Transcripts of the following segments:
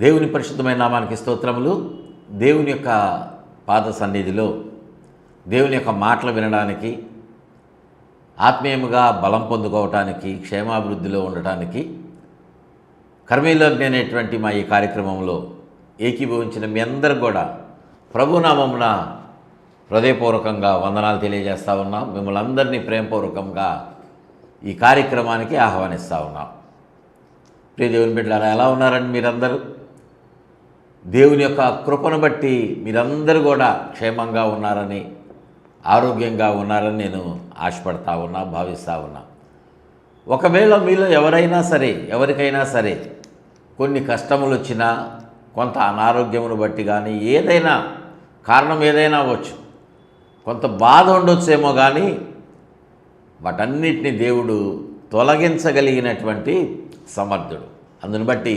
దేవుని పరిశుద్ధమైన నామానికి స్తోత్రములు. దేవుని యొక్క పాద సన్నిధిలో దేవుని యొక్క మాటలు వినడానికి, ఆత్మీయముగా బలం పొందుకోవటానికి, క్షేమాభివృద్ధిలో ఉండటానికి కర్మేలోజ్ఞ అనేటువంటి మా ఈ కార్యక్రమంలో ఏకీభవించిన మీ అందరూ కూడా ప్రభునామమున హృదయపూర్వకంగా వందనాలు తెలియజేస్తూ ఉన్నాం. మిమ్మల్ని అందరినీ ప్రేమపూర్వకంగా ఈ కార్యక్రమానికి ఆహ్వానిస్తూ ఉన్నాం. ప్రియ దేవుని బిడ్డలారా, ఎలా ఉన్నారండి మీరందరూ? దేవుని యొక్క కృపను బట్టి మీరందరూ కూడా క్షేమంగా ఉన్నారని, ఆరోగ్యంగా ఉన్నారని నేను ఆశపడతా ఉన్నా, భావిస్తూ ఉన్నా. ఒకవేళ మీలో ఎవరికైనా సరే కొన్ని కష్టములు వచ్చినా, కొంత అనారోగ్యమును బట్టి కానీ, ఏదైనా కారణం ఏదైనా అవ్వచ్చు, కొంత బాధ ఉండొచ్చేమో కానీ వాటన్నిటిని దేవుడు తొలగించగలిగినటువంటి సమర్థుడు. అందుని బట్టి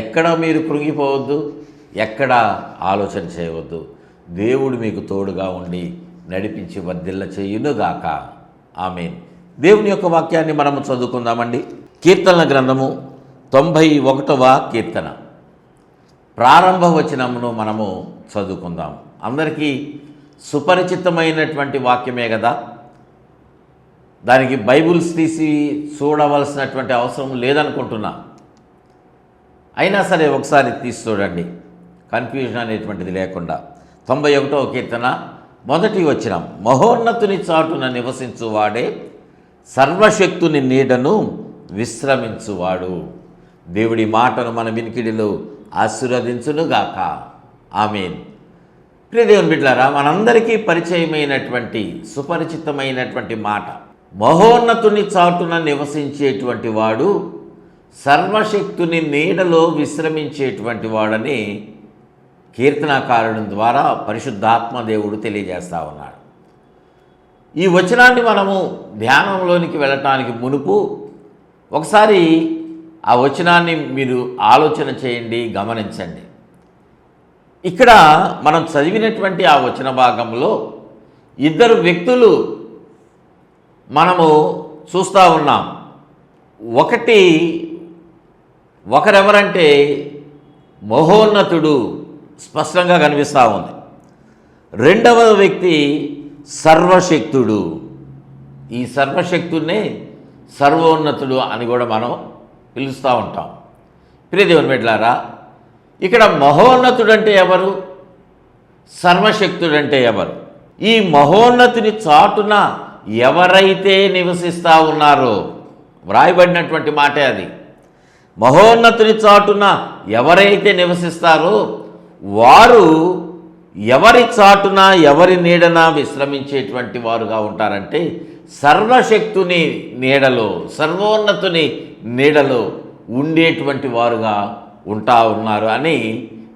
ఎక్కడ మీరు కృంగిపోవద్దు, ఎక్కడ ఆలోచన చేయవద్దు. దేవుడు మీకు తోడుగా ఉండి నడిపించి వర్ధిల్ల చేయునుగాక. ఆమేన్. దేవుని యొక్క వాక్యాన్ని మనము చదువుకుందామండి. కీర్తనల గ్రంథము 91వ కీర్తన ప్రారంభ వచనమును మనము చదువుకుందాం. అందరికీ సుపరిచితమైనటువంటి వాక్యమే కదా, దానికి బైబిల్స్ తీసి చూడవలసినటువంటి అవసరం లేదనుకుంటున్నా. అయినా సరే ఒకసారి తీసి చూడండి, కన్ఫ్యూజన్ అనేటువంటిది లేకుండా. 91వ కీర్తన 1వ వచనం, మహోన్నతుని చాటున నివసించువాడే సర్వశక్తుని నీడను విశ్రమించువాడు. దేవుడి మాటను మన వినికిడిలో ఆశీర్వదించునుగాక. ఆమేన్. ప్రియ దేవుని బిడ్డలారా, మనందరికీ పరిచయమైనటువంటి సుపరిచితమైనటువంటి మాట, మహోన్నతుని చాటున నివసించేటువంటి వాడు సర్వశక్తుని నీడలో విశ్రమించేటువంటి వాడని కీర్తనాకారుని ద్వారా పరిశుద్ధాత్మ దేవుడు తెలియజేస్తూ ఉన్నాడు. ఈ వచనాన్ని మనము ధ్యానంలోనికి వెళ్ళటానికి మునుపు ఒకసారి ఆ వచనాన్ని మీరు ఆలోచన చేయండి, గమనించండి. ఇక్కడ మనం చదివినటువంటి ఆ వచన భాగంలో ఇద్దరు వ్యక్తులు మనము చూస్తూ ఉన్నాం. ఒకరెవరంటే మహోన్నతుడు స్పష్టంగా కనిపిస్తూ ఉంది. రెండవ వ్యక్తి సర్వశక్తుడు. ఈ సర్వశక్తుడినే సర్వోన్నతుడు అని కూడా మనం పిలుస్తూ ఉంటాం. ప్రియ దేవుని బిడ్డలారా, ఇక్కడ మహోన్నతుడు అంటే ఎవరు, సర్వశక్తుడు అంటే ఎవరు? ఈ మహోన్నతుని చాటున ఎవరైతే నివసిస్తూ ఉన్నారో, వ్రాయబడినటువంటి మాటే అది. మహోన్నతుని చాటున ఎవరైతే నివసిస్తారో వారు ఎవరి చాటున, ఎవరి నీడన విశ్రమించేటువంటి వారుగా ఉంటారంటే సర్వశక్తుని నీడలో, సర్వోన్నతుని నీడలో ఉండేటువంటి వారుగా ఉన్నారు అని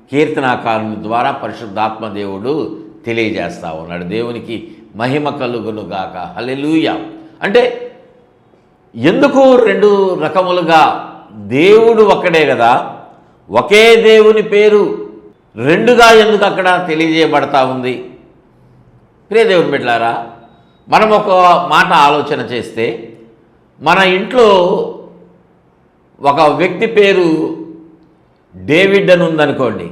కీర్తనాకారుని ద్వారా పరిశుద్ధాత్మ దేవుడు తెలియజేస్తూ ఉన్నాడు. దేవునికి మహిమ కలుగునుగాక. హల్లెలూయా. అంటే ఎందుకు రెండు రకములుగా? దేవుడు ఒక్కడే కదా, ఒకే దేవుని పేరు రెండుగా ఎందుకు అక్కడ తెలియజేయబడతా ఉంది? ప్రియ దేవుని బిడ్డలారా, మనం ఒక మాట ఆలోచన చేస్తే, మన ఇంట్లో ఒక వ్యక్తి పేరు డేవిడ్ అని ఉందనుకోండి.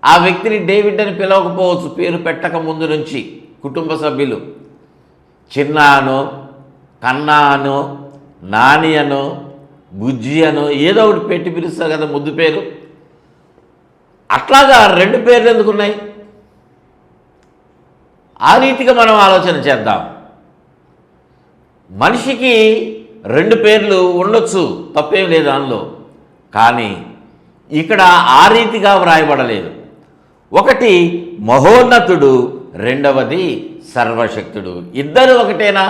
ఆ వ్యక్తిని డేవిడ్ అని పిలవకపోవచ్చు, పేరు పెట్టక ముందు నుంచి కుటుంబ సభ్యులు చిన్న అనో, కన్నా అనో, నాని అనో, బుజ్జి అనో ఏదో ఒకటి పెట్టి పిలుస్తారు కదా ముద్దు పేరు. అట్లాగా రెండు పేర్లు ఎందుకున్నాయి? ఆ రీతిగా మనం ఆలోచన చేద్దాం. మనిషికి రెండు పేర్లు ఉండొచ్చు, తప్పేం లేదు అందులో. కానీ ఇక్కడ ఆ రీతిగా వ్రాయబడలేదు. ఒకటి మహోన్నతుడు, రెండవది సర్వశక్తుడు. ఇద్దరు ఒకటేనా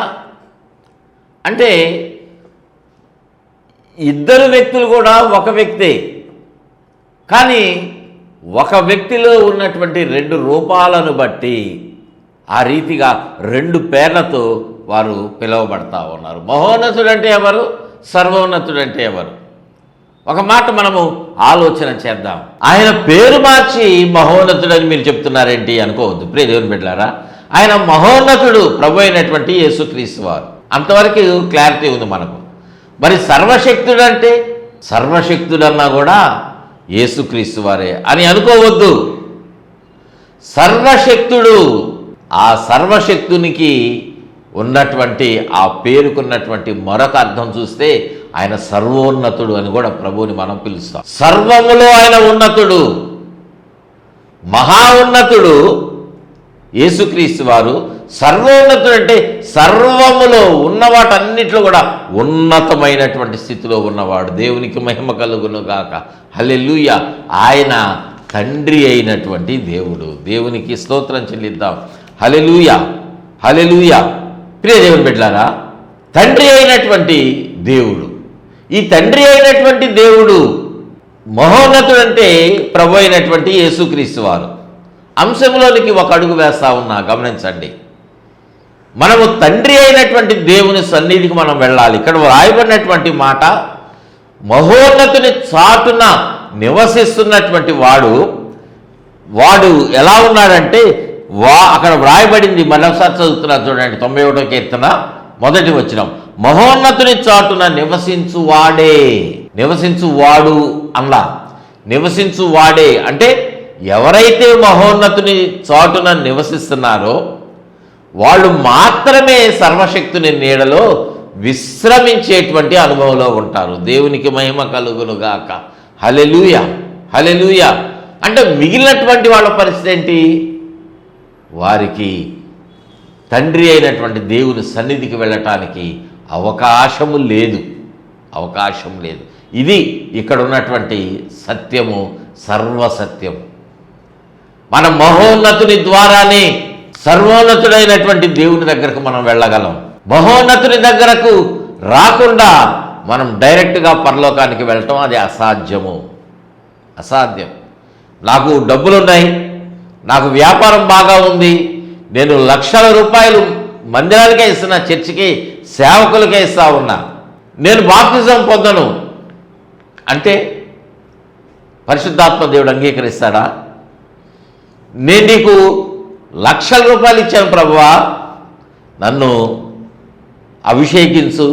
అంటే ఇద్దరు వ్యక్తులు కూడా ఒక వ్యక్తే, కానీ ఒక వ్యక్తిలో ఉన్నటువంటి రెండు రూపాలను బట్టి ఆ రీతిగా రెండు పేర్లతో వారు పిలువబడతా ఉన్నారు. మహోన్నతుడు అంటే ఎవరు, సర్వోన్నతుడు అంటే ఎవరు? ఒక మాట మనము ఆలోచన చేద్దాం. ఆయన పేరు మార్చి మహోన్నతుడు అని మీరు చెప్తున్నారేంటి అనుకోవద్దు. ప్రియ దేవుని బిడ్డలారా, ఆయన మహోన్నతుడు, ప్రభు అయినటువంటి యేసుక్రీస్తు వారు. అంతవరకు క్లారిటీ ఉంది మనకు. మరి సర్వశక్తుడు అంటే, సర్వశక్తుడన్నా కూడా యేసుక్రీస్తు వారే అని అనుకోవద్దు. సర్వశక్తుడు. ఆ సర్వశక్తునికి ఉన్నటువంటి ఆ పేరుకున్నటువంటి మరొక అర్థం చూస్తే ఆయన సర్వోన్నతుడు అని కూడా ప్రభువుని మనం పిలుస్తాం. సర్వములో ఆయన ఉన్నతుడు, మహా ఉన్నతుడు యేసుక్రీస్తు వారు. సర్వోన్నతుడు అంటే సర్వములో ఉన్న వాటన్నిటిలో కూడా ఉన్నతమైనటువంటి స్థితిలో ఉన్నవాడు. దేవునికి మహిమ కలుగును గాక. హల్లెలూయా. ఆయన తండ్రి అయినటువంటి దేవుడు. దేవునికి స్తోత్రం చెల్లిద్దాం. హల్లెలూయా, హల్లెలూయా. ప్రియ దేవుని బిడ్డలారా, తండ్రి అయినటువంటి దేవుడు, ఈ తండ్రి అయినటువంటి దేవుడు మహోన్నతుడు అంటే ప్రభు అయినటువంటి యేసుక్రీస్తు వారు. అంశంలోనికి ఒక అడుగు వేస్తా ఉన్నా, గమనించండి. మనము తండ్రి అయినటువంటి దేవుని సన్నిధికి మనం వెళ్ళాలి. ఇక్కడ రాయబడినటువంటి మాట, మహోన్నతుని చాటున నివసిస్తున్నటువంటి వాడు ఎలా ఉన్నాడంటే, అక్కడ వ్రాయబడింది, మరోసారి చదువుతున్నారు చూడండి, 91వ కీర్తన 1వ వచనం. మహోన్నతుని చాటున నివసించువాడు అలా నివసించువాడే అంటే ఎవరైతే మహోన్నతుని చాటున నివసిస్తున్నారో వాళ్ళు మాత్రమే సర్వశక్తుని నీడలో విశ్రమించేటువంటి అనుభవంలో ఉంటారు. దేవునికి మహిమ కలుగునుగాక. హల్లెలూయా, హల్లెలూయా. అంటే మిగిలినటువంటి వాళ్ళ పరిస్థితి ఏంటి? వారికి తండ్రి అయినటువంటి దేవుని సన్నిధికి వెళ్ళటానికి అవకాశం లేదు. ఇది ఇక్కడ ఉన్నటువంటి సత్యము, సర్వసత్యము. మన మహోన్నతుని ద్వారానే సర్వోన్నతుడైనటువంటి దేవుని దగ్గరకు మనం వెళ్ళగలం. మహోన్నతుని దగ్గరకు రాకుండా మనం డైరెక్ట్గా పరలోకానికి వెళ్ళటం అది అసాధ్యం. నాకు డబ్బులున్నాయి, నాకు వ్యాపారం బాగా ఉంది, నేను లక్షల రూపాయలు మందిరానికే ఇస్తున్నా, చర్చికి సేవకులకే ఇస్తా ఉన్నా, నేను బాప్తిజం పొందను అంటే పరిశుద్ధాత్మ దేవుడు అంగీకరిస్తాడా? నేను నీకు లక్షల రూపాయలు ఇచ్చాను ప్రభువా, నన్ను అభిషేకించు,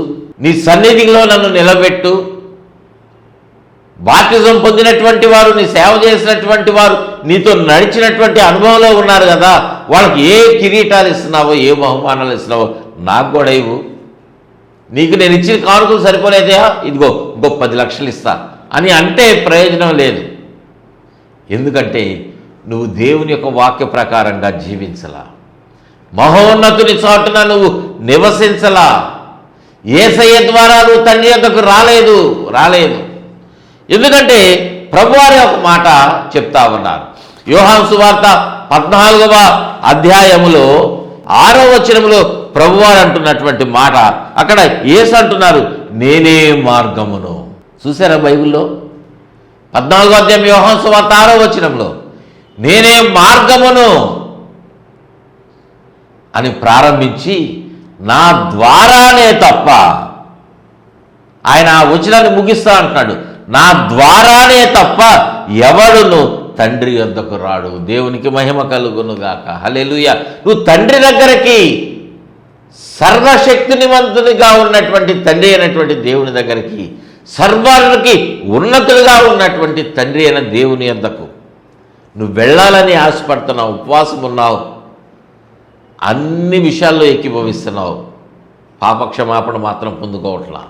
నీ సన్నిధిలో నన్ను నిలబెట్టు, బాప్తిజం పొందినటువంటి వారు, నీ సేవ చేసినటువంటి వారు, నీతో నడిచినటువంటి అనుభవంలో ఉన్నారు కదా, వాళ్ళకి ఏ కిరీటాలు ఇస్తున్నావో, ఏ బహుమానాలు ఇస్తున్నావో నాకు కూడా ఇవ్వు. నీకు నేను ఇచ్చిన కానుకలు సరిపోలేదా, ఇదిగో ఇంకో 10 లక్షలు ఇస్తా అని అంటే ప్రయోజనం లేదు. ఎందుకంటే నువ్వు దేవుని యొక్క వాక్య ప్రకారంగా జీవించలా, మహోన్నతుని చాటున నువ్వు నివసించలా, యేసయ్య ద్వారా నువ్వు తండ్రి యొద్దకు రాలేదు. ఎందుకంటే ప్రభువారి ఒక మాట చెప్తా ఉన్నారు. యోహాను సువార్త 14వ అధ్యాయములో 6వ వచనములో ప్రభువారు అంటున్నటువంటి మాట, అక్కడ యేసు అంటున్నారు, నేనే మార్గమును. చూసారా బైబిల్లో 14వ అధ్యాయం యోహాను సువార్త 6వ వచనంలో నేనే మార్గమును అని ప్రారంభించి నా ద్వారానే తప్ప, ఆయన ఆ వచనాన్ని ముగిస్తా అంటున్నాడు, నా ద్వారానే తప్ప ఎవడును తండ్రి యొద్దకు రాడు. దేవునికి మహిమ కలుగునుగాక. హల్లెలూయా. నువ్వు తండ్రి దగ్గరికి, సర్వశక్తినివంతునిగా ఉన్నటువంటి తండ్రి అయినటువంటి దేవుని దగ్గరికి, సర్వానికి ఉన్నతులుగా ఉన్నటువంటి తండ్రి అయిన దేవుని యొద్దకు నువ్వు వెళ్ళాలని ఆశపడుతున్నావు, ఉపవాసం ఉన్నావు, అన్ని విషయాల్లో ఏకీభవిస్తున్నావు, పాపక్షమాపణ మాత్రం పొందుకోవట్లా,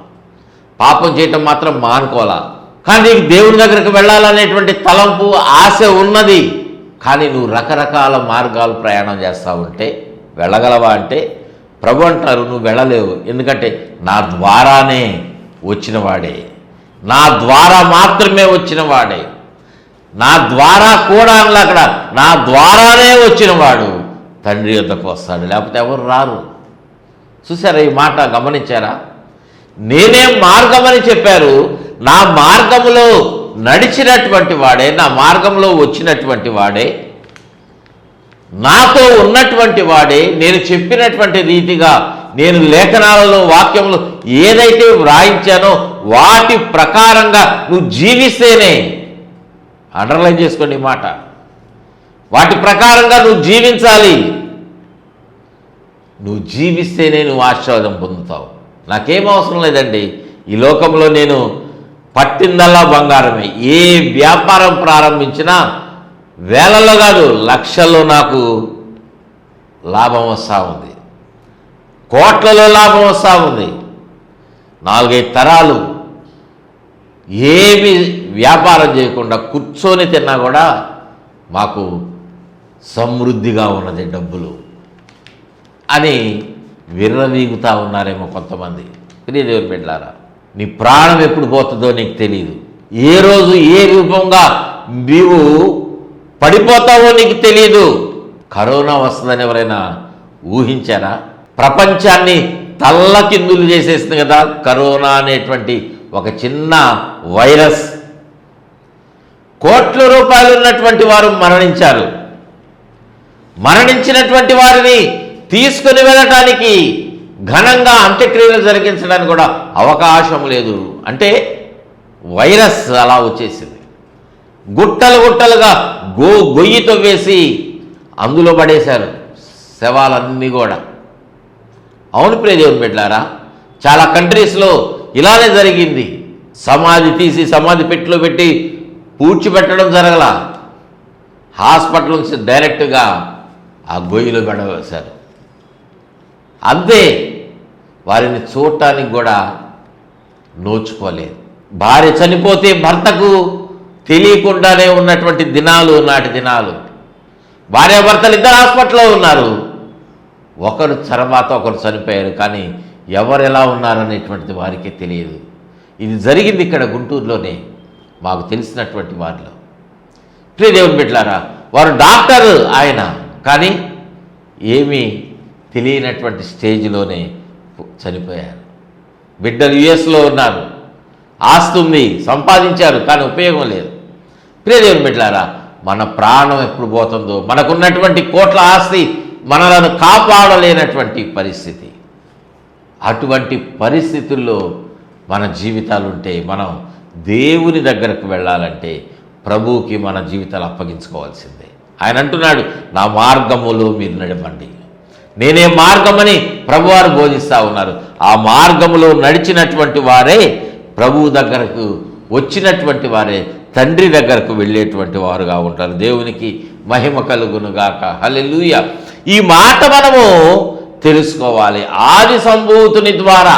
పాపం చేయటం మాత్రం మానుకోవాలా. కానీ నీకు దేవుని దగ్గరకు వెళ్ళాలనేటువంటి తలంపు, ఆశ ఉన్నది. కానీ నువ్వు రకరకాల మార్గాలు ప్రయాణం చేస్తూ ఉంటే వెళ్ళగలవా అంటే ప్రభు అంటారు, నువ్వు వెళ్ళలేవు. ఎందుకంటే నా ద్వారానే వచ్చినవాడే, నా ద్వారా మాత్రమే వచ్చినవాడే, నా ద్వారా కూడా అనలా, అక్కడ నా ద్వారానే వచ్చినవాడు తండ్రి యొద్దకు వస్తాడు, లేకపోతే ఎవరు రారు. చూసారా ఈ మాట, గమనించారా? నేనే మార్గమని చెప్పారు. నా మార్గంలో నడిచినటువంటి వాడే, నా మార్గంలో వచ్చినటువంటి వాడే, నాతో ఉన్నటువంటి వాడే, నేను చెప్పినటువంటి రీతిగా, నేను లేఖనాలలో వాక్యంలో ఏదైతే వ్రాయించానో వాటి ప్రకారంగా నువ్వు జీవిస్తేనే, అండర్లైన్ చేసుకోండి ఈ మాట, వాటి ప్రకారంగా నువ్వు జీవించాలి. నువ్వు జీవిస్తేనే నువ్వు ఆశీర్వాదం పొందుతావు. నాకేం అవసరం లేదండి, ఈ లోకంలో నేను పట్టిందల్లా బంగారమే. ఏ వ్యాపారం ప్రారంభించినా వేలల్లో కాదు లక్షల్లో నాకు లాభం వస్తూ ఉంది, కోట్లలో లాభం వస్తూ ఉంది. 4-5 తరాలు ఏమి వ్యాపారం చేయకుండా కూర్చొని తిన్నా కూడా మాకు సమృద్ధిగా ఉన్నది డబ్బులు అని విర్రవీగుతూ ఉన్నారేమో కొంతమంది. దేవుని బిడ్డలారా, నీ ప్రాణం ఎప్పుడు పోతుందో నీకు తెలియదు. ఏ రోజు ఏ రూపంగా నీవు పడిపోతావో నీకు తెలియదు. కరోనా వస్తుందని ఎవరైనా ఊహించారా? ప్రపంచాన్ని తల్లకిందులు చేసేస్తుంది కదా కరోనా అనేటువంటి ఒక చిన్న వైరస్. కోట్ల రూపాయలు ఉన్నటువంటి వారు మరణించారు. మరణించినటువంటి వారిని తీసుకుని వెళ్ళటానికి ఘనంగా అంత్యక్రియలు జరిగించడానికి కూడా అవకాశం లేదు. అంటే వైరస్ అలా వచ్చేసింది. గుట్టలు గుట్టలుగా గొయ్యితో వేసి అందులో పడేశారు శవాలన్నీ కూడా. అవును ప్రియదేవుని బిడ్డలారా, చాలా కంట్రీస్లో ఇలానే జరిగింది. సమాధి తీసి సమాధి పెట్టిలో పెట్టి పూడ్చిపెట్టడం జరగల, హాస్పిటల్ నుంచి డైరెక్ట్గా ఆ గొయ్యిలో పడవేశారు. అంతే, వారిని చూడటానికి కూడా నోచుకోలేదు. భార్య చనిపోతే భర్తకు తెలియకుండానే ఉన్నటువంటి దినాలు నాటి దినాలు. భార్యాభర్తలు ఇద్దరు హాస్పిటల్లో ఉన్నారు, ఒకరు తర్వాత ఒకరు చనిపోయారు, కానీ ఎవరు ఎలా ఉన్నారనేటువంటిది వారికే తెలియదు. ఇది జరిగింది ఇక్కడ గుంటూరులోనే, మాకు తెలిసినటువంటి వారిలో. ప్రియదేవుని బిడ్డలారా, వారు డాక్టర్ ఆయన, కానీ ఏమీ తెలియనటువంటి స్టేజ్లోనే చనిపోయారు. బిడ్డలు యుఎస్లో ఉన్నారు, ఆస్తి ఉంది, సంపాదించారు, కానీ ఉపయోగం లేదు. ప్రియదేవుని బిడ్డలారా, మన ప్రాణం ఎప్పుడు పోతుందో, మనకున్నటువంటి కోట్ల ఆస్తి మనలను కాపాడలేనటువంటి పరిస్థితి. అటువంటి పరిస్థితుల్లో మన జీవితాలు ఉంటే, మనం దేవుని దగ్గరకు వెళ్ళాలంటే ప్రభువుకి మన జీవితాలు అప్పగించుకోవాల్సిందే. ఆయన అంటున్నాడు, నా మార్గములో మీరు నడవండి. నేనే మార్గమని ప్రభువారు బోధిస్తూ ఉన్నారు. ఆ మార్గములో నడిచినటువంటి వారే ప్రభువు దగ్గరకు వచ్చినటువంటి వారే తండ్రి దగ్గరకు వెళ్ళేటువంటి వారుగా ఉంటారు. దేవునికి మహిమ కలుగునుగాక. హల్లెలూయా. ఈ మాట మనము తెలుసుకోవాలి. ఆది సంభూతుని ద్వారా,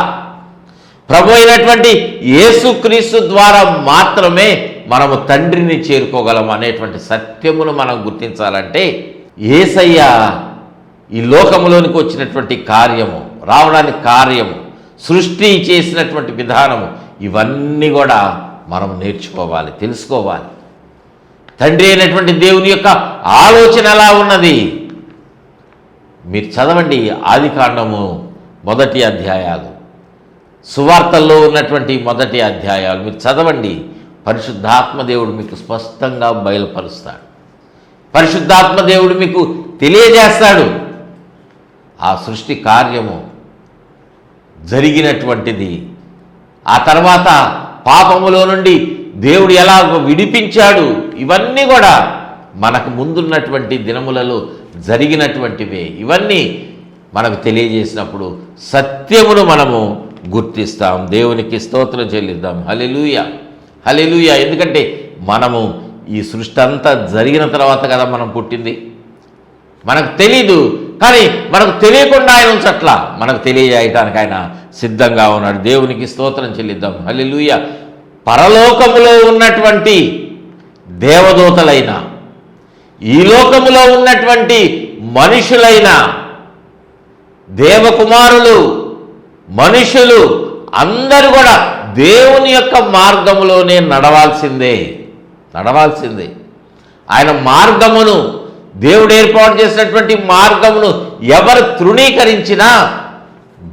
ప్రభు అయినటువంటి యేసుక్రీస్తు ద్వారా మాత్రమే మనము తండ్రిని చేరుకోగలం అనేటువంటి సత్యమును మనం గుర్తించాలంటే, యేసయ్య ఈ లోకములోనికి వచ్చినటువంటి కార్యము, రావడానికి కార్యము, సృష్టి చేసినటువంటి విధానము, ఇవన్నీ కూడా మనం నేర్చుకోవాలి, తెలుసుకోవాలి. తండ్రి అయినటువంటి దేవుని యొక్క ఆలోచన ఎలా ఉన్నది మీరు చదవండి. ఆదికాండము 1 అధ్యాయాలు, సువార్తల్లో ఉన్నటువంటి 1 అధ్యాయాలు మీరు చదవండి. పరిశుద్ధాత్మ దేవుడు మీకు స్పష్టంగా బయలుపరుస్తాడు. పరిశుద్ధాత్మ దేవుడు మీకు తెలియజేస్తాడు ఆ సృష్టి కార్యము జరిగినటువంటిది. ఆ తర్వాత పాపములో నుండి దేవుడు ఎలా విడిపించాడు, ఇవన్నీ కూడా మనకు ముందున్నటువంటి దినములలో జరిగినటువంటివే. ఇవన్నీ మనకు తెలియజేసినప్పుడు సత్యమును మనము గుర్తిస్తాం. దేవునికి స్తోత్రం చెల్లిద్దాం. హల్లెలూయా, హల్లెలూయా. ఎందుకంటే మనము ఈ సృష్టి అంతా జరిగిన తర్వాత కదా మనం పుట్టింది. మనకు తెలీదు, కానీ మనకు తెలియకుండా ఆయన ఉంచట్లా, మనకు తెలియజేయటానికి ఆయన సిద్ధంగా ఉన్నాడు. దేవునికి స్తోత్రం చెల్లిద్దాం. హల్లెలూయా. పరలోకములో ఉన్నటువంటి దేవదూతలైన, ఈ లోకములో ఉన్నటువంటి మనుషులైన, దేవకుమారులు, మనుషులు అందరూ కూడా దేవుని యొక్క మార్గములోనే నడవాల్సిందే. ఆయన మార్గమును, దేవుడు ఏర్పాటు చేసినటువంటి మార్గమును ఎవరు తృణీకరించినా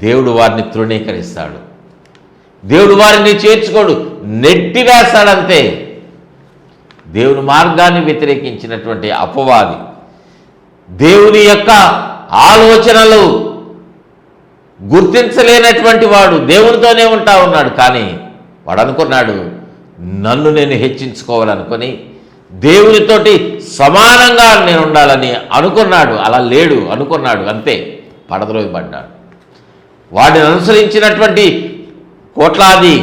దేవుడు వారిని తృణీకరిస్తాడు. దేవుడు వారిని చేర్చుకోడు, నెట్టివేస్తాడంతే. దేవుని మార్గాన్ని వ్యతిరేకించినటువంటి అపవాది దేవుని యొక్క ఆలోచనలు గుర్తించలేనటువంటి వాడు దేవునితోనే ఉంటా ఉన్నాడు. కానీ వాడు అనుకున్నాడు, నన్ను నేను హెచ్చించుకోవాలనుకొని దేవునితోటి సమానంగా నేను ఉండాలని అనుకున్నాడు. అలా లేడు, అనుకున్నాడు, అంతే, పడద్రోయబడ్డాడు. వాడిని అనుసరించినటువంటి కోట్లాది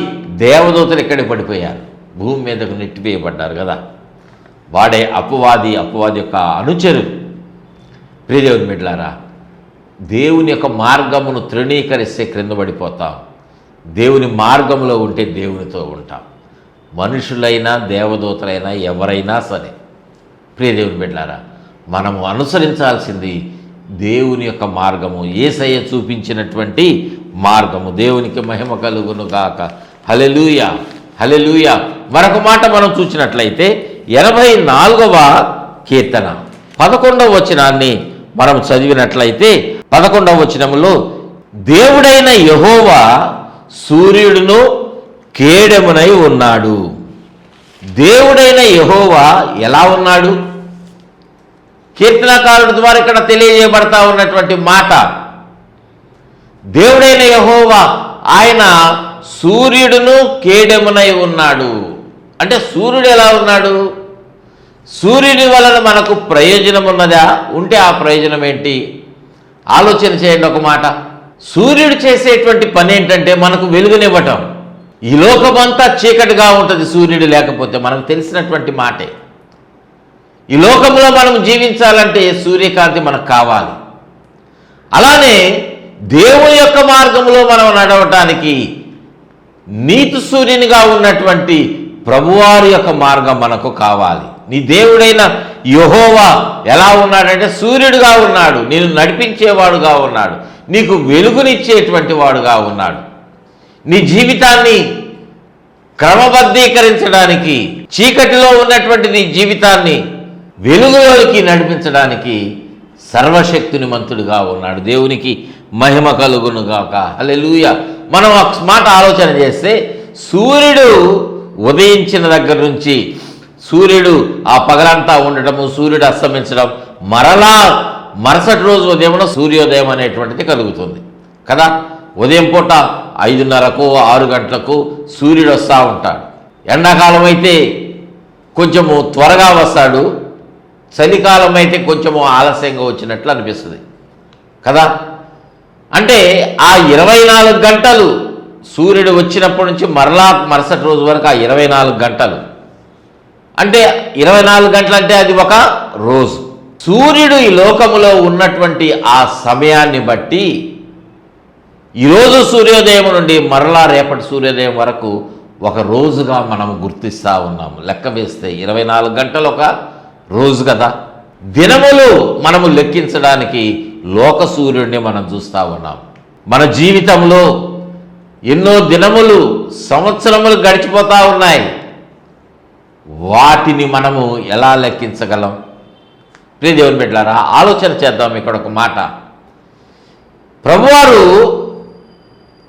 దేవదూతలు ఇక్కడికి పడిపోయారు, భూమి మీదకు నెట్టివేయబడ్డారు కదా. వాడే అపవాది యొక్క అనుచరుడు. ప్రియదేవుని బిడ్డలారా, దేవుని యొక్క మార్గమును తృణీకరిస్తే క్రింద పడిపోతాం. దేవుని మార్గంలో ఉంటే దేవునితో ఉంటాం. మనుషులైనా దేవదూతలైనా ఎవరైనా సరే. ప్రియదేవుని బిడ్డలారా, మనము అనుసరించాల్సింది దేవుని యొక్క మార్గము, యేసయ్య చూపించినటువంటి మార్గము. దేవునికి మహిమ కలుగును గాక. హల్లెలూయా, హల్లెలూయా. మరొక మాట మనం చూసినట్లయితే 84వ కీర్తన 11వ వచనాన్ని మనం చదివినట్లయితే 11వ వచనములో, దేవుడైన యెహోవా సూర్యుడును కేడెమునై ఉన్నాడు. దేవుడైన యెహోవా ఎలా ఉన్నాడు? కీర్తనకారుడి ద్వారా ఇక్కడ తెలియజేయబడతా ఉన్నటువంటి మాట, దేవుడైన యెహోవా ఆయన సూర్యుడును కేడెమునై ఉన్నాడు. అంటే సూర్యుడు ఎలా ఉన్నాడు? సూర్యుని వలన మనకు ప్రయోజనం ఉన్నదా? ఉంటే ఆ ప్రయోజనం ఏంటి? ఆలోచన చేయండి ఒక మాట. సూర్యుడు చేసేటువంటి పని ఏంటంటే మనకు వెలుగునివ్వటం. ఈ లోకమంతా చీకటిగా ఉంటుంది సూర్యుడు లేకపోతే, మనకు తెలిసినటువంటి మాటే. ఈ లోకంలో మనం జీవించాలంటే సూర్యకాంతి మనకు కావాలి. అలానే దేవుని యొక్క మార్గంలో మనం నడవటానికి నీతి సూర్యునిగా ఉన్నటువంటి ప్రభువారి యొక్క మార్గం మనకు కావాలి. నీ దేవుడైన యెహోవా ఎలా ఉన్నాడంటే సూర్యుడుగా ఉన్నాడు, నేను నడిపించేవాడుగా ఉన్నాడు, నీకు వెలుగునిచ్చేటువంటి వాడుగా ఉన్నాడు. నీ జీవితాన్ని క్రమబద్ధీకరించడానికి, చీకటిలో ఉన్నటువంటి నీ జీవితాన్ని వెలుగులోకి నడిపించడానికి సర్వశక్తినిమంతుడుగా ఉన్నాడు. దేవునికి మహిమ కలుగునుగాక. హల్లెలూయా. మనం ఒక మాట ఆలోచన చేస్తే, సూర్యుడు ఉదయించిన దగ్గర నుంచి సూర్యుడు ఆ పగలంతా ఉండటము, సూర్యుడు అస్తమించడం, మరలా మరుసటి రోజు ఉదయంలో సూర్యోదయం అనేటువంటిది కలుగుతుంది కదా. ఉదయం పూట 5:30కు 6 గంటలకు సూర్యుడు వస్తూ ఉంటాడు. ఎండాకాలం అయితే కొంచెము త్వరగా వస్తాడు, చలికాలం అయితే కొంచెము ఆలస్యంగా వచ్చినట్లు అనిపిస్తుంది కదా. అంటే ఆ 24 గంటలు సూర్యుడు వచ్చినప్పటి నుంచి మరలా మరుసటి రోజు వరకు ఆ 24 గంటలు, అంటే 24 గంటలు అంటే అది ఒక రోజు. సూర్యుడు ఈ లోకములో ఉన్నటువంటి ఆ సమయాన్ని బట్టి ఈరోజు సూర్యోదయం నుండి మరలా రేపటి సూర్యోదయం వరకు ఒక రోజుగా మనం గుర్తిస్తూ ఉన్నాము. లెక్క వేస్తే 24 గంటలు ఒక రోజు కదా. దినములు మనము లెక్కించడానికి లోక సూర్యుడిని మనం చూస్తూ ఉన్నాం. మన జీవితంలో ఎన్నో దినములు, సంవత్సరములు గడిచిపోతూ ఉన్నాయి. వాటిని మనము ఎలా లెక్కించగలం? ప్రియ దేవుని బిడ్డలారా, ఆలోచన చేద్దాం. ఇక్కడ ఒక మాట, ప్రభువారు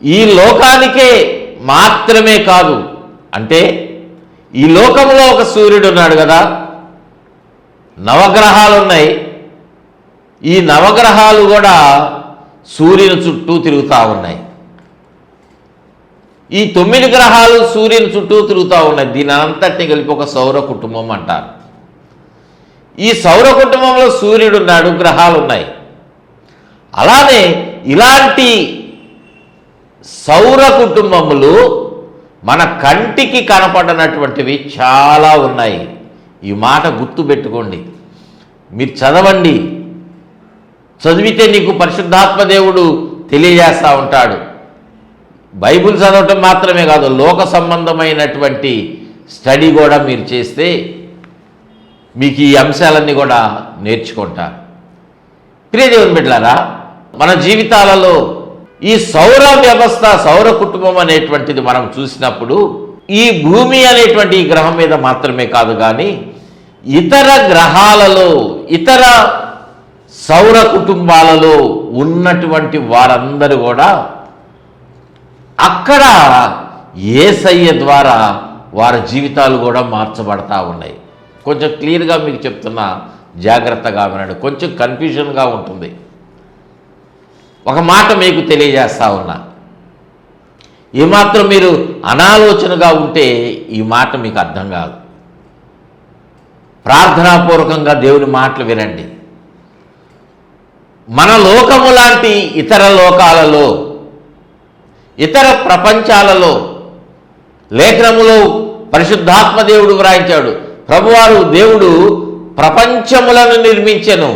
ఈ లోకానికే మాత్రమే కాదు, అంటే ఈ లోకంలో ఒక సూర్యుడు ఉన్నాడు కదా, నవగ్రహాలు ఉన్నాయి. ఈ నవగ్రహాలు కూడా సూర్యుని చుట్టూ తిరుగుతూ ఉన్నాయి. ఈ 9 గ్రహాలు సూర్యుని చుట్టూ తిరుగుతూ ఉన్నాయి. దీని అంతటిని కలిపి ఒక సౌర కుటుంబం అంటారు. ఈ సౌర కుటుంబంలో సూర్యుడు ఉన్నాడు, గ్రహాలు ఉన్నాయి. అలానే ఇలాంటి సౌర కుటుంబములు మన కంటికి కనపడనటువంటివి చాలా ఉన్నాయి. ఈ మాట గుర్తుపెట్టుకోండి. మీరు చదవండి, చదివితే నీకు పరిశుద్ధాత్మ దేవుడు తెలియజేస్తూ ఉంటాడు. బైబిల్ చదవటం మాత్రమే కాదు, లోక సంబంధమైనటువంటి స్టడీ కూడా మీరు చేస్తే మీకు ఈ అంశాలన్నీ కూడా నేర్చుకుంటారు. ప్రియ దేవుని బిడ్డలారా, మన జీవితాలలో ఈ సౌర వ్యవస్థ, సౌర కుటుంబం అనేటువంటిది మనం చూసినప్పుడు ఈ భూమి అనేటువంటి ఈ గ్రహం మీద మాత్రమే కాదు, కానీ ఇతర గ్రహాలలో, ఇతర సౌర కుటుంబాలలో ఉన్నటువంటి వారందరూ కూడా అక్కడ యేసయ్య ద్వారా వారి జీవితాలు కూడా మార్చబడతా ఉన్నాయి. కొంచెం క్లియర్గా మీకు చెప్తున్నా, జాగ్రత్తగా వినండి. కొంచెం కన్ఫ్యూజన్గా ఉంటుంది. ఒక మాట మీకు తెలియజేస్తా ఉన్నా, ఏమాత్రం మీరు అనాలోచనగా ఉంటే ఈ మాట మీకు అర్థం కాదు. ప్రార్థనాపూర్వకంగా దేవుని మాటలు వినండి. మన లోకము లాంటి ఇతర లోకాలలో, ఇతర ప్రపంచాలలో లేఖనములో పరిశుద్ధాత్మ దేవుడు వ్రాయించాడు, ప్రభువారు దేవుడు ప్రపంచములను నిర్మించెను.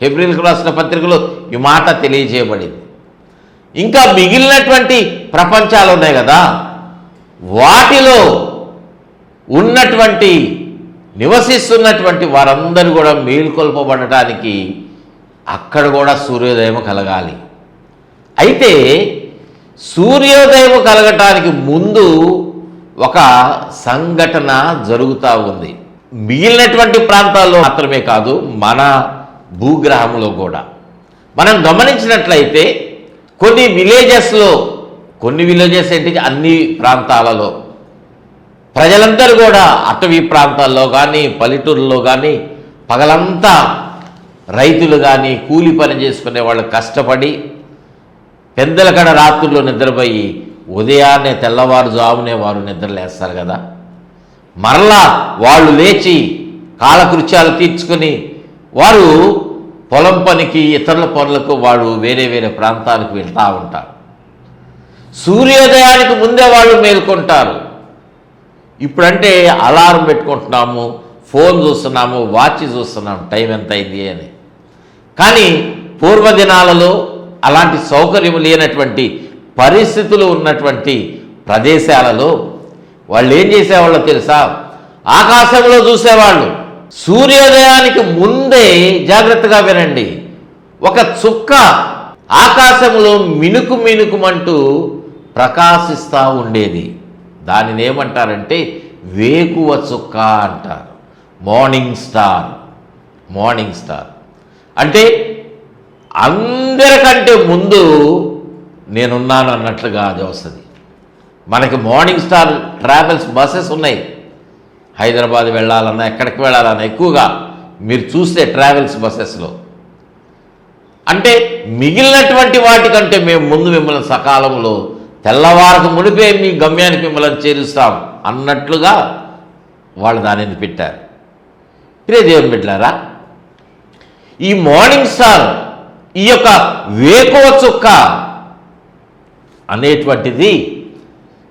హెబ్రీలకు రాసిన పత్రికలో ఈ మాట తెలియజేయబడింది. ఇంకా మిగిలినటువంటి ప్రపంచాలు ఉన్నాయి కదా, వాటిలో ఉన్నటువంటి నివసిస్తున్నటువంటి వారందరూ కూడా మేల్కొల్పబడటానికి అక్కడ కూడా సూర్యోదయం కలగాలి. అయితే సూర్యోదయం కలగటానికి ముందు ఒక సంఘటన జరుగుతూ ఉంది. మిగిలినటువంటి ప్రాంతాల్లో మాత్రమే కాదు, మన భూగ్రహంలో కూడా మనం గమనించినట్లయితే కొన్ని విలేజెస్ ఏంటి, అన్ని ప్రాంతాలలో ప్రజలందరూ కూడా అటవీ ప్రాంతాల్లో కానీ పల్లెటూరులో కానీ పగలంతా రైతులు కానీ కూలి పని చేసుకునే వాళ్ళు కష్టపడి పెద్దల కడ రాత్రుల్లో నిద్రపోయి ఉదయాన్నే తెల్లవారుజామునే వారు నిద్రలేస్తారు కదా. మరలా వాళ్ళు లేచి కాలకృత్యాలు తీర్చుకొని వారు పొలం పనికి ఇతరుల పనులకు వాడు వేరే వేరే ప్రాంతాలకు వెళ్తూ ఉంటారు. సూర్యోదయానికి ముందే వాళ్ళు మేల్కొంటారు. ఇప్పుడంటే అలారం పెట్టుకుంటున్నాము, ఫోన్ చూస్తున్నాము, వాచ్ చూస్తున్నాము టైం ఎంత అయింది అని. కానీ పూర్వదినాలలో అలాంటి సౌకర్యం లేనటువంటి పరిస్థితులు ఉన్నటువంటి ప్రదేశాలలో వాళ్ళు ఏం చేసేవాళ్ళో తెలుసా, ఆకాశంలో చూసేవాళ్ళు. సూర్యోదయానికి ముందే, జాగ్రత్తగా వినండి, ఒక చుక్క ఆకాశంలో మినుకుమంటూ ప్రకాశిస్తూ ఉండేది. దానిని ఏమంటారంటే వేకువ చుక్క అంటారు. మార్నింగ్ స్టార్ అంటే అందరికంటే ముందు నేనున్నాను అన్నట్లుగా అది వస్తుంది. మనకి మార్నింగ్ స్టార్ ట్రావెల్స్ బస్సెస్ ఉన్నాయి. హైదరాబాద్ వెళ్ళాలన్నా ఎక్కడికి వెళ్ళాలన్నా ఎక్కువగా మీరు చూస్తే ట్రావెల్స్ బస్సెస్లో అంటే మిగిలినటువంటి వాటికంటే మేము ముందు మిమ్మల్ని సకాలంలో తెల్లవారకు మునిపే మీ గమ్యానికి మిమ్మల్ని చేరుస్తాం అన్నట్లుగా వాళ్ళు దానిని పెట్టారు. ప్రియ దేవుని బిడ్డలారా, ఈ మార్నింగ్ స్టార్, ఈ యొక్క వేకువ చుక్క అనేటువంటిది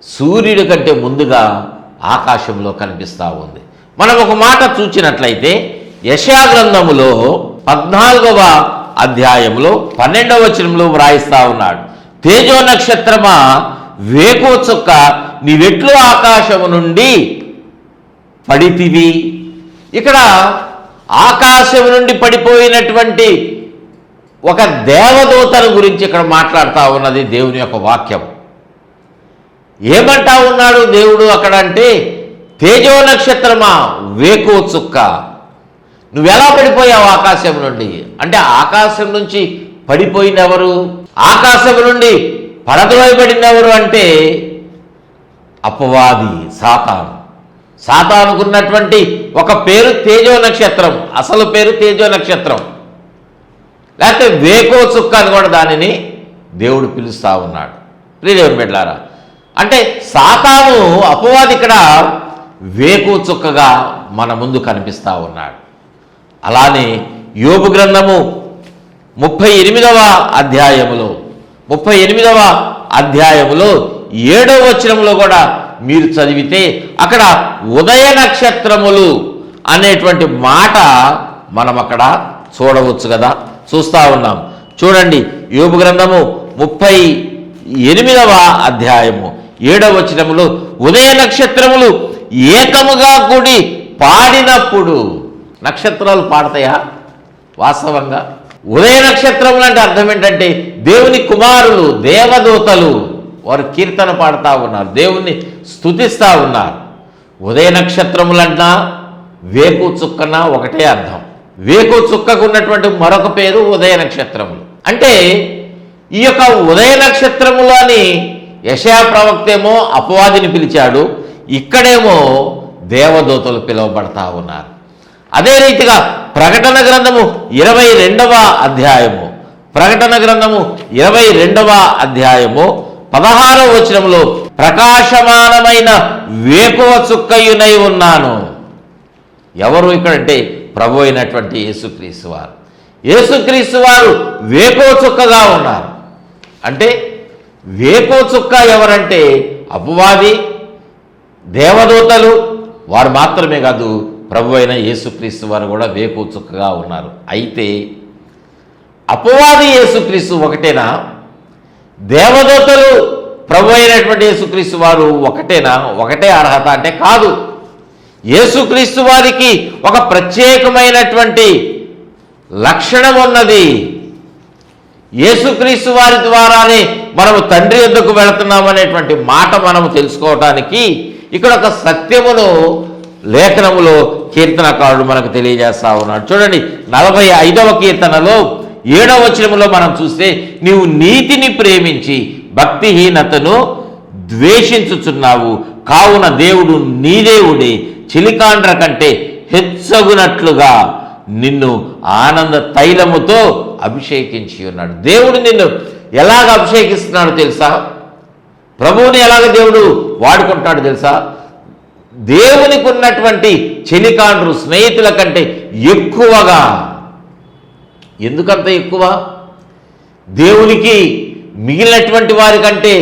సూర్యుడి కంటే ముందుగా ఆకాశంలో కనిపిస్తూ ఉంది. మనం ఒక మాట చూచినట్లయితే యెషయా గ్రంథములో 14వ అధ్యాయంలో 12వ వచనంలో వ్రాయిస్తూ ఉన్నాడు, తేజో నక్షత్రమా వేకువ చుక్క నీవెట్లు ఆకాశము నుండి పడితివి. ఇక్కడ ఆకాశం నుండి పడిపోయినటువంటి ఒక దేవదూతను గురించి ఇక్కడ మాట్లాడుతూ ఉన్నది దేవుని యొక్క వాక్యం. ఏమంటా ఉన్నాడు దేవుడు అక్కడ అంటే, తేజో నక్షత్రమా వేకువ చుక్క నువ్వెలా పడిపోయావు ఆకాశం నుండి అంటే, ఆకాశం నుంచి పడిపోయినెవరు, ఆకాశం నుండి పడద్రోయబడినెవరు అంటే అపవాది సాతానుకున్నటువంటి ఒక పేరు తేజో నక్షత్రం, అసలు పేరు తేజో నక్షత్రం, లేకపోతే వేకువ చుక్క అని కూడా దానిని దేవుడు పిలుస్తూ ఉన్నాడు. ప్రియదేవుని బిడ్డలారా, అంటే సాతాను అపవాది ఇక్కడ వేకువ చుక్కగా మన ముందు కనిపిస్తూ ఉన్నాడు. అలానే యోబు గ్రంథము 38వ అధ్యాయములో 7వ వచనంలో కూడా మీరు చదివితే అక్కడ ఉదయ నక్షత్రములు అనేటువంటి మాట మనం అక్కడ చూడవచ్చు కదా, చూస్తూ ఉన్నాం. చూడండి, యోబు గ్రంథము 38వ అధ్యాయము 7వ వచనములో ఉదయ నక్షత్రములు ఏకముగా కూడి పాడినప్పుడు. నక్షత్రాలు పాడతాయా? వాస్తవంగా ఉదయ నక్షత్రములు అంటే అర్థం ఏంటంటే దేవుని కుమారులు, దేవదూతలు వారు కీర్తన పాడుతూ ఉన్నారు, దేవుణ్ణి స్తుతిస్తూ ఉన్నారు. ఉదయ నక్షత్రములన్నా వేకు చుక్కన ఒకటే అర్థం. వేకు చుక్కకు ఉన్నటువంటి మరొక పేరు ఉదయ నక్షత్రములు. అంటే ఈ యొక్క ఉదయ నక్షత్రములు అని యెషయా ప్రవక్తేమో అపవాదిని పిలిచాడు, ఇక్కడేమో దేవదూతలు పిలువబడతా ఉన్నారు. అదే రీతిగా ప్రకటన గ్రంథము 22వ అధ్యాయము 16వ వచనంలో ప్రకాశమానమైన వేకువ చుక్కయునై ఉన్నాను. ఎవరు ఇక్కడంటే ప్రభు అయినటువంటి యేసుక్రీస్తు వారు వేకువ చుక్కగా ఉన్నారు. అంటే వేకువ చుక్క ఎవరంటే అపవాది, దేవదూతలు వారు మాత్రమే కాదు, ప్రభు అయిన యేసుక్రీస్తు వారు కూడా వేకుచుక్కగా ఉన్నారు. అయితే అపవాది యేసుక్రీస్తు ఒకటేనా? దేవదూతలు ప్రభు అయినటువంటి యేసుక్రీస్తు వారు ఒకటేనా? ఒకటే అర్హత అంటే కాదు. యేసుక్రీస్తు వారికి ఒక ప్రత్యేకమైనటువంటి లక్షణం ఉన్నది. యేసుక్రీస్తు వారి ద్వారానే మనము తండ్రి యొద్దకు వెళుతున్నామనేటువంటి మాట మనము తెలుసుకోవటానికి ఇక్కడ ఒక సత్యమును లేఖనములో కీర్తనకారుడు మనకు తెలియజేస్తా ఉన్నాడు. చూడండి, 45వ కీర్తనలో 7వ వచనములో మనం చూస్తే, నీవు నీతిని ప్రేమించి భక్తిహీనతను ద్వేషించుచున్నావు, కావున దేవుడు నీ దేవుడే చిలికాండ్ర కంటే హెచ్చగునట్లుగా నిన్ను ఆనంద తైలముతో అభిషేకించి ఉన్నాడు. దేవుడు నిన్ను ఎలాగ అభిషేకిస్తున్నాడు తెలుసా? ప్రభువుని ఎలాగ దేవుడు వాడుకుంటాడు తెలుసా? దేవునికి ఉన్నటువంటి చెలికాండ్రు స్నేహితుల కంటే ఎక్కువగా. ఎందుకంత ఎక్కువ? దేవునికి మిగిలినటువంటి వారి కంటే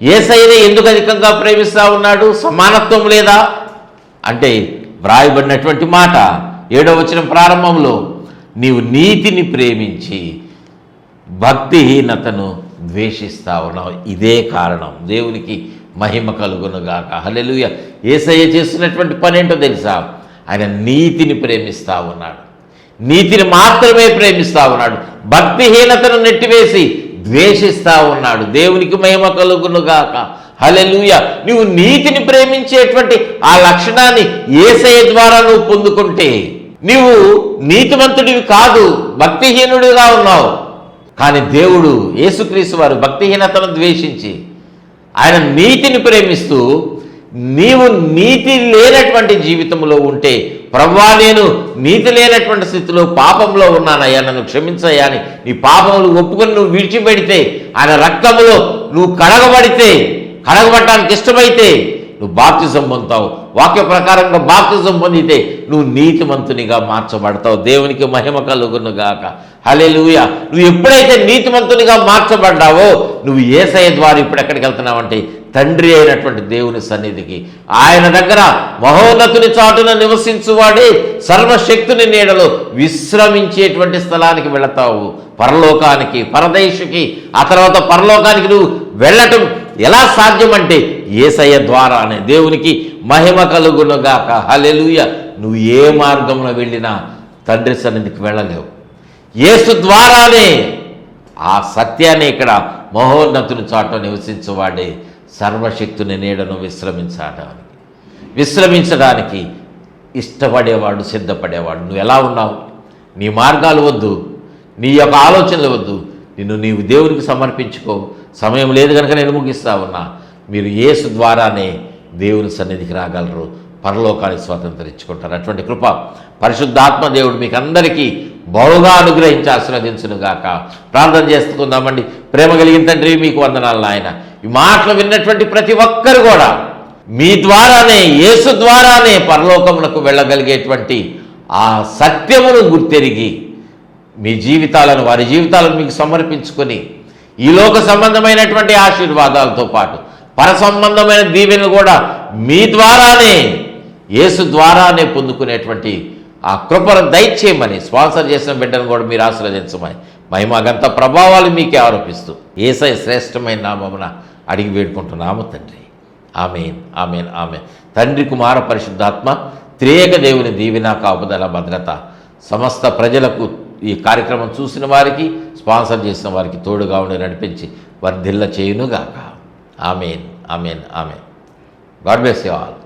యేసయ్యనే ఎందుకు అధికంగా ప్రేమిస్తూ ఉన్నాడు? సమానత్వం లేదా అంటే వ్రాయబడినటువంటి మాట 7వ వచనం ప్రారంభంలో, నీవు నీతిని ప్రేమించి భక్తిహీనతను ద్వేషిస్తా ఉన్నావు. ఇదే కారణం. దేవునికి మహిమ కలుగునుగాక. హల్లెలూయా. యేసయ్య చేస్తున్నటువంటి పని ఏంటో తెలుసా? ఆయన నీతిని ప్రేమిస్తూ ఉన్నాడు. నీతిని మాత్రమే ప్రేమిస్తూ ఉన్నాడు. భక్తిహీనతను నెట్టివేసి ద్వేషిస్తూ ఉన్నాడు. దేవునికి మహిమ కలుగునుగాక. హల్లెలూయా. నువ్వు నీతిని ప్రేమించేటువంటి ఆ లక్షణాన్ని యేసయ్య ద్వారా నువ్వు పొందుకుంటే నీవు నీతిమంతుడివి కాదు, భక్తిహీనుడిగా ఉన్నావు. కానీ దేవుడు యేసుక్రీస్తు వారు భక్తిహీనతను ద్వేషించి ఆయన నీతిని ప్రేమిస్తూ, నీవు నీతి లేనటువంటి జీవితంలో ఉంటే, ప్రభువా నేను నీతి లేనటువంటి స్థితిలో పాపంలో ఉన్నానయ్యా, నన్ను క్షమించయ్యా అని నీ పాపములు ఒప్పుకొని నువ్వు విడిచిపెడితే, ఆయన రక్తములో నువ్వు కడగబడటానికి ఇష్టమైతే నువ్వు బాప్తిజం పొందుతావు. వాక్య ప్రకారంగా బాప్తిజం పొందితే నువ్వు నీతిమంతునిగా మార్చబడతావు. దేవునికి మహిమ కలుగునుగాక. హల్లెలూయా. నువ్వు ఎప్పుడైతే నీతిమంతునిగా మార్చబడ్డావో, నువ్వు యేసయ్య ద్వారా ఇప్పుడు ఎక్కడికి వెళ్తున్నావంటే తండ్రి అయినటువంటి దేవుని సన్నిధికి, ఆయన దగ్గర మహోన్నతుని చాటున నివసించువాడే సర్వశక్తుని నీడలో విశ్రమించేటువంటి స్థలానికి వెళతావు. పరలోకానికి, పరదేశుకి, ఆ తర్వాత పరలోకానికి నువ్వు వెళ్ళటం ఎలా సాధ్యమంటే యేసయ్య ద్వారానే. దేవునికి మహిమ కలుగునుగాక. హల్లెలూయా. నువ్వు ఏ మార్గంలో వెళ్ళినా తండ్రి సన్నిధికి వెళ్ళలేవు. యేసు ద్వారానే. ఆ సత్యాన్ని ఇక్కడ మహోన్నతుని చాట నివసించువాడే సర్వశక్తుని నీడను విశ్రమించడానికి ఇష్టపడేవాడు, సిద్ధపడేవాడు. నువ్వు ఎలా ఉన్నావు? నీ మార్గాలు వద్దు, నీ యొక్క ఆలోచనలు వద్దు, నీవు దేవునికి సమర్పించుకో. సమయం లేదు కనుక నేను ముగిస్తా ఉన్నా. మీరు యేసు ద్వారానే దేవుని సన్నిధికి రాగలరు, పరలోకానికి స్వాతంత్రించుకుంటారు. అటువంటి కృప పరిశుద్ధాత్మ దేవుడు మీకు అందరికీ బహుగా అనుగ్రహించి ఆశీర్వదించునుగాక. ప్రార్థన చేసుకుందామండి. ప్రేమ కలిగిన తండ్రి, మీకు వందనాలు నాయన. ఈ మాటలు విన్నటువంటి ప్రతి ఒక్కరు కూడా మీ ద్వారానే, యేసు ద్వారానే పరలోకమునకు వెళ్ళగలిగేటువంటి ఆ సత్యమును గుర్తెరిగి మీ జీవితాలను, వారి జీవితాలను మీకు సమర్పించుకొని ఈ లోక సంబంధమైనటువంటి ఆశీర్వాదాలతో పాటు పర సంబంధమైన దీవెనలు కూడా మీ ద్వారానే, యేసు ద్వారానే పొందుకునేటువంటి ఆ కృపను దయచేయమని స్పాన్సర్ చేసిన బిడ్డను కూడా మీరు ఆశీర్వదించమని మహిమగంత ప్రభావాలు మీకే ఆరోపిస్తూ యేసయ్య శ్రేష్టమైన నామమున అడిగి వేడుకుంటున్నాము తండ్రి. ఆమేన్, ఆమేన్, ఆమేన్. తండ్రి, కుమార, పరిశుద్ధాత్మ త్రియేక దేవుని దీవెన, కాపుదల, భద్రత సమస్త ప్రజలకు, ఈ కార్యక్రమం చూసిన వారికి, స్పాన్సర్ చేసిన వారికి తోడుగా ఉండి నడిపించి వర్ధిల్ల చేయునుగాక. Amen, amen, amen. God bless you all.